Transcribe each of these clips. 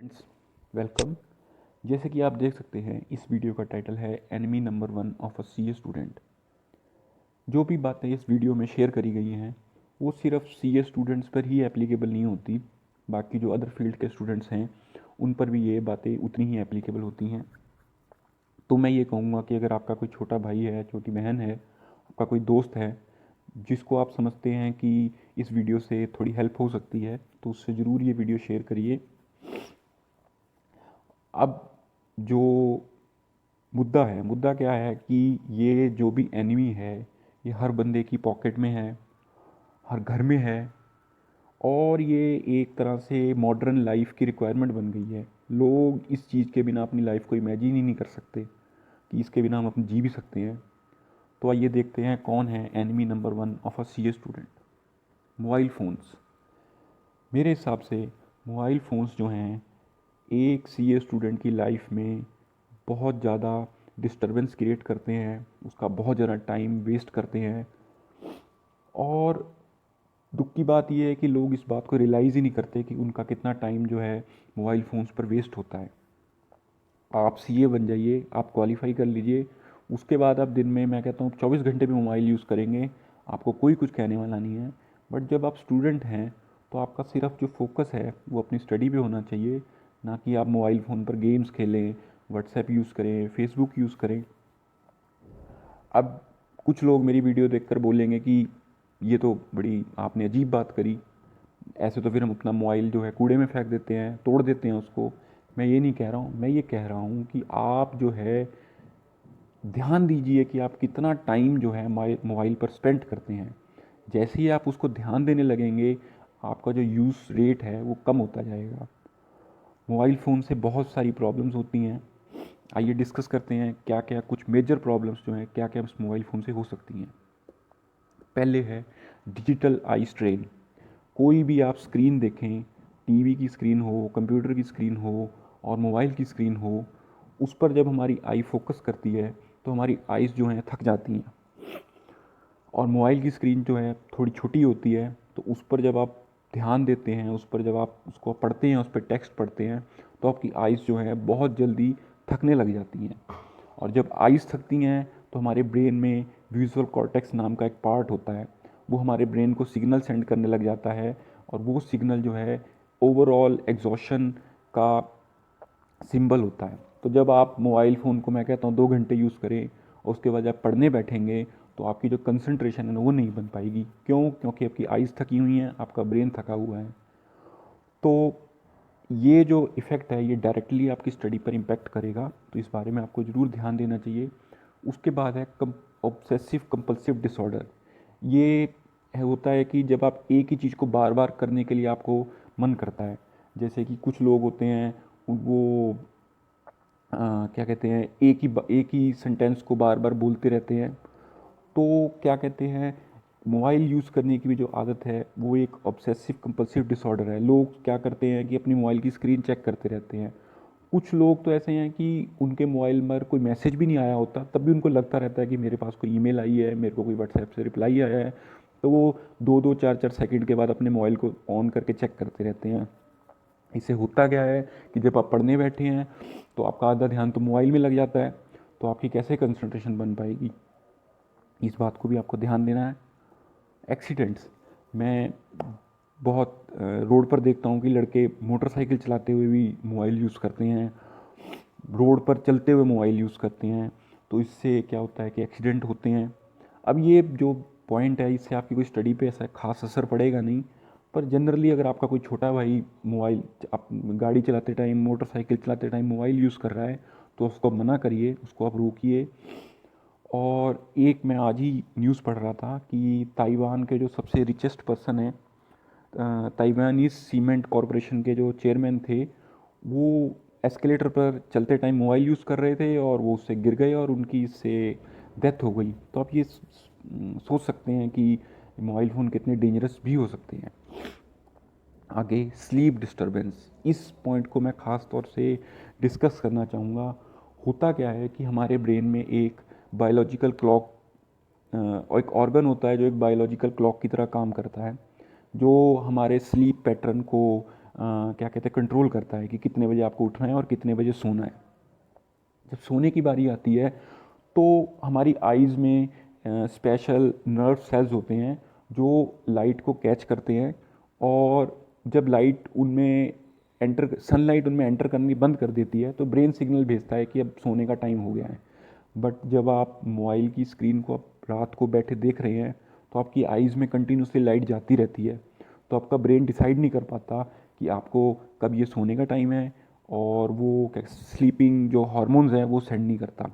Friends, welcome. जैसे कि आप देख सकते हैं, इस वीडियो का टाइटल है enemy number 1 of a CA student. जो भी बातें इस वीडियो में शेयर करी गई हैं वो सिर्फ सीए स्टूडेंट्स पर ही एप्लीकेबल नहीं होती, बाकी जो अदर फील्ड के स्टूडेंट्स हैं उन पर भी ये बातें उतनी ही एप्लीकेबल होती हैं। तो मैं ये कहूँगा कि अगर आपका कोई छोटा भाई है, छोटी बहन है, आपका कोई दोस्त है जिसको आप समझते हैं कि इस वीडियो से थोड़ी हेल्प हो सकती है, तो उससे ज़रूर ये वीडियो शेयर करिए। अब जो मुद्दा क्या है कि ये जो भी एनिमी है ये हर बंदे की पॉकेट में है, हर घर में है, और ये एक तरह से मॉडर्न लाइफ की रिक्वायरमेंट बन गई है। लोग इस चीज़ के बिना अपनी लाइफ को इमेजिन ही नहीं कर सकते कि इसके बिना हम अपनी जी भी सकते हैं। तो आइए देखते हैं कौन है enemy number 1 of a CA student. Mobile phones. मेरे हिसाब से मोबाइल फ़ोन्स जो हैं एक सीए स्टूडेंट की लाइफ में बहुत ज़्यादा डिस्टरबेंस क्रिएट करते हैं, उसका बहुत ज़्यादा टाइम वेस्ट करते हैं। और दुख की बात यह है कि लोग इस बात को रियलाइज़ ही नहीं करते कि उनका कितना टाइम जो है मोबाइल फ़ोन्स पर वेस्ट होता है। आप सीए बन जाइए, आप क्वालिफाई कर लीजिए, उसके बाद आप दिन में, मैं कहता हूँ, 24 घंटे भी मोबाइल यूज़ करेंगे, आपको कोई कुछ कहने वाला नहीं है। बट जब आप स्टूडेंट हैं तो आपका सिर्फ जो फोकस है वो अपनी स्टडी पे होना चाहिए, ना कि आप मोबाइल फ़ोन पर गेम्स खेलें, व्हाट्सएप यूज़ करें, फेसबुक यूज़ करें। अब कुछ लोग मेरी वीडियो देखकर बोलेंगे कि ये तो बड़ी आपने अजीब बात करी, ऐसे तो फिर हम अपना मोबाइल जो है कूड़े में फेंक देते हैं, तोड़ देते हैं उसको। मैं ये नहीं कह रहा हूँ, मैं ये कह रहा हूँ कि आप जो है ध्यान दीजिए कि आप कितना टाइम जो है मोबाइल पर स्पेंड करते हैं। जैसे ही आप उसको ध्यान देने लगेंगे, आपका जो यूज़ रेट है वो कम होता जाएगा। मोबाइल फ़ोन से बहुत सारी प्रॉब्लम्स होती हैं। आइए डिस्कस करते हैं क्या क्या कुछ मेजर प्रॉब्लम्स जो हैं क्या क्या इस मोबाइल फ़ोन से हो सकती हैं। पहले है डिजिटल आई स्ट्रेन। कोई भी आप स्क्रीन देखें, टीवी की स्क्रीन हो, कंप्यूटर की स्क्रीन हो और मोबाइल की स्क्रीन हो, उस पर जब हमारी आई फोकस करती है तो हमारी आइज़ जो हैं थक जाती हैं। और मोबाइल की स्क्रीन जो है थोड़ी छोटी होती है, तो उस पर जब आप ध्यान देते हैं, उस पर जब आप उसको पढ़ते हैं, उस पर टेक्स्ट पढ़ते हैं, तो आपकी आइज़ जो है बहुत जल्दी थकने लग जाती हैं। और जब आइज़ थकती हैं तो हमारे ब्रेन में विजुअल कॉर्टेक्स नाम का एक पार्ट होता है, वो हमारे ब्रेन को सिग्नल सेंड करने लग जाता है, और वो सिग्नल जो है ओवरऑल एग्जॉशन का सिंबल होता है। तो जब आप मोबाइल फ़ोन को, मैं कहता हूँ, 2 घंटे यूज़ करें और उसके बाद जब पढ़ने बैठेंगे तो आपकी जो कंसंट्रेशन है ना वो नहीं बन पाएगी। क्यों? क्योंकि आपकी आइज़ थकी हुई हैं, आपका ब्रेन थका हुआ है। तो ये जो इफ़ेक्ट है ये डायरेक्टली आपकी स्टडी पर इम्पैक्ट करेगा, तो इस बारे में आपको ज़रूर ध्यान देना चाहिए। उसके बाद है ऑब्सेसिव कंपल्सिव डिसऑर्डर। ये होता है कि जब आप एक ही चीज़ को बार बार करने के लिए आपको मन करता है। जैसे कि कुछ लोग होते हैं, वो क्या कहते हैं, एक ही सेंटेंस को बार बार बोलते रहते हैं। तो क्या कहते हैं, मोबाइल यूज़ करने की भी जो आदत है वो एक ऑब्सेसिव कंपल्सिव डिसऑर्डर है। लोग क्या करते हैं कि अपनी मोबाइल की स्क्रीन चेक करते रहते हैं। कुछ लोग तो ऐसे हैं कि उनके मोबाइल में कोई मैसेज भी नहीं आया होता तब भी उनको लगता रहता है कि मेरे पास कोई ईमेल आई है, मेरे को कोई व्हाट्सएप से रिप्लाई आया है। तो वो 2-2 4-4 सेकंड के बाद अपने मोबाइल को ऑन करके चेक करते रहते हैं। इससे होता क्या है कि जब आप पढ़ने बैठे हैं तो आपका आधा ध्यान तो मोबाइल में लग जाता है, तो आपकी कैसे कंसंट्रेशन बन पाएगी। इस बात को भी आपको ध्यान देना है। एक्सीडेंट्स। मैं बहुत रोड पर देखता हूँ कि लड़के मोटरसाइकिल चलाते हुए भी मोबाइल यूज़ करते हैं, रोड पर चलते हुए मोबाइल यूज़ करते हैं। तो इससे क्या होता है कि एक्सीडेंट होते हैं। अब ये जो पॉइंट है इससे आपकी कोई स्टडी पे ऐसा खास असर पड़ेगा नहीं, पर जनरली अगर आपका कोई छोटा भाई मोबाइल आप गाड़ी चलाते टाइम, मोटरसाइकिल चलाते टाइम मोबाइल यूज़ कर रहा है तो उसको मना करिए, उसको आप रोकिए। और एक मैं आज ही न्यूज़ पढ़ रहा था कि ताइवान के जो सबसे रिचेस्ट पर्सन है, ताइवानी सीमेंट कॉरपोरेशन के जो चेयरमैन थे, वो एस्केलेटर पर चलते टाइम मोबाइल यूज़ कर रहे थे और वो उससे गिर गए और उनकी इससे डेथ हो गई। तो आप ये सोच सकते हैं कि मोबाइल फ़ोन कितने डेंजरस भी हो सकते हैं। आगे स्लीप डिस्टर्बेंस, इस पॉइंट को मैं ख़ास तौर से डिस्कस करना चाहूँगा। होता क्या है कि हमारे ब्रेन में एक बायोलॉजिकल क्लॉक और एक ऑर्गन होता है जो एक बायोलॉजिकल क्लॉक की तरह काम करता है, जो हमारे स्लीप पैटर्न को क्या कहते हैं कंट्रोल करता है कि कितने बजे आपको उठना है और कितने बजे सोना है। जब सोने की बारी आती है तो हमारी आइज़ में स्पेशल नर्व सेल्स होते हैं जो लाइट को कैच करते हैं, और जब लाइट उनमें सनलाइट उनमें एंटर करनी बंद कर देती है तो ब्रेन सिग्नल भेजता है कि अब सोने का टाइम हो गया है। बट जब आप मोबाइल की स्क्रीन को आप रात को बैठे देख रहे हैं तो आपकी आइज़ में कंटिन्यूसली लाइट जाती रहती है, तो आपका ब्रेन डिसाइड नहीं कर पाता कि आपको कब ये सोने का टाइम है, और वो क्या स्लीपिंग जो हार्मोन्स हैं वो सेंड नहीं करता।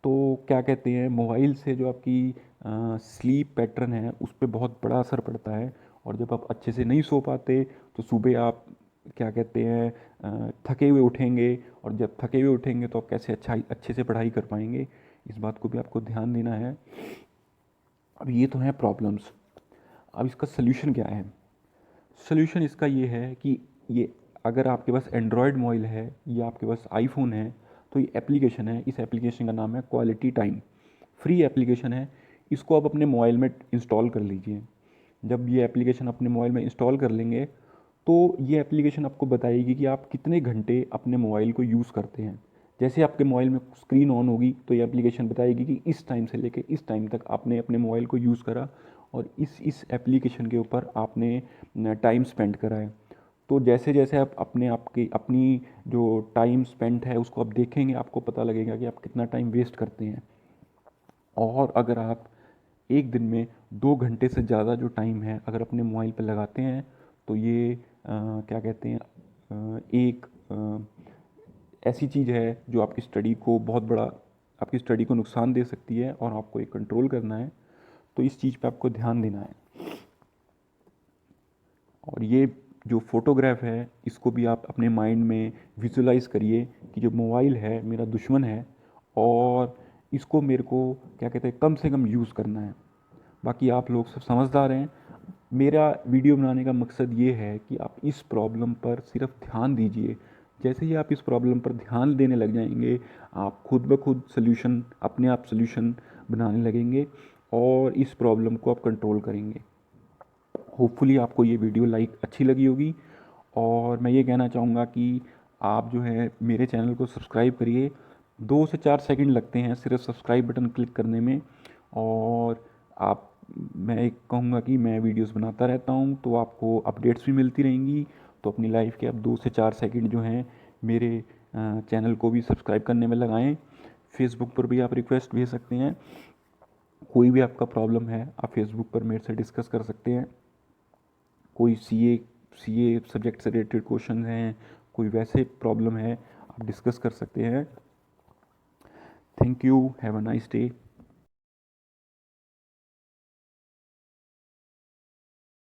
तो क्या कहते हैं मोबाइल से जो आपकी स्लीप पैटर्न है उस पर बहुत बड़ा असर पड़ता है, और जब आप अच्छे से नहीं सो पाते तो सुबह आप क्या कहते हैं थके हुए उठेंगे, और जब थके हुए उठेंगे तो आप कैसे अच्छे से पढ़ाई कर पाएंगे, इस बात को भी आपको ध्यान देना है। अब ये तो हैं प्रॉब्लम्स। अब इसका सल्यूशन क्या है? सल्यूशन इसका ये है कि ये अगर आपके पास एंड्रॉयड मोबाइल है या आपके पास आईफोन है तो ये एप्लीकेशन है, इस एप्लीकेशन का नाम है क्वालिटी टाइम। फ्री एप्लीकेशन है, इसको आप अपने मोबाइल में इंस्टॉल कर लीजिए। जब ये एप्लीकेशन अपने मोबाइल में इंस्टॉल कर लेंगे तो ये एप्लीकेशन आपको बताएगी कि आप कितने घंटे अपने मोबाइल को यूज़ करते हैं। जैसे आपके मोबाइल में स्क्रीन ऑन होगी तो ये एप्लीकेशन बताएगी कि इस टाइम से लेकर इस टाइम तक आपने अपने मोबाइल को यूज़ करा, और इस एप्लीकेशन के ऊपर आपने टाइम स्पेंड करा है। तो जैसे जैसे आप अपनी जो टाइम स्पेंड है उसको आप देखेंगे, आपको पता लगेगा कि आप कितना टाइम वेस्ट करते हैं। और अगर आप एक दिन में 2 घंटे से ज़्यादा जो टाइम है अगर अपने मोबाइल पर लगाते हैं तो ये क्या कहते हैं एक ऐसी चीज़ है जो आपकी स्टडी को बहुत बड़ा आपकी स्टडी को नुकसान दे सकती है, और आपको एक कंट्रोल करना है। तो इस चीज़ पे आपको ध्यान देना है। और ये जो फोटोग्राफ है इसको भी आप अपने माइंड में विजुलाइज करिए कि जो मोबाइल है मेरा दुश्मन है, और इसको मेरे को क्या कहते हैं कम से कम यूज़ करना है। बाकी आप लोग सब समझदार हैं। मेरा वीडियो बनाने का मकसद ये है कि आप इस प्रॉब्लम पर सिर्फ ध्यान दीजिए। जैसे ही आप इस प्रॉब्लम पर ध्यान देने लग जाएंगे आप खुद ब खुद सल्यूशन अपने आप सल्यूशन बनाने लगेंगे, और इस प्रॉब्लम को आप कंट्रोल करेंगे। होपफुली आपको ये वीडियो अच्छी लगी होगी, और मैं ये कहना चाहूँगा कि आप जो है मेरे चैनल को सब्सक्राइब करिए। 2 से 4 सेकंड लगते हैं सिर्फ सब्सक्राइब बटन क्लिक करने में, और आप मैं एक कहूँगा कि मैं वीडियोस बनाता रहता हूँ तो आपको अपडेट्स भी मिलती रहेंगी। तो अपनी लाइफ के अब 2 से 4 सेकंड जो हैं मेरे चैनल को भी सब्सक्राइब करने में लगाएं। फेसबुक पर भी आप रिक्वेस्ट भेज सकते हैं। कोई भी आपका प्रॉब्लम है आप फेसबुक पर मेरे से डिस्कस कर सकते हैं। कोई सीए सब्जेक्ट से रिलेटेड क्वेश्चन हैं, कोई वैसे प्रॉब्लम है आप डिस्कस कर सकते हैं। Thank you, have a nice day.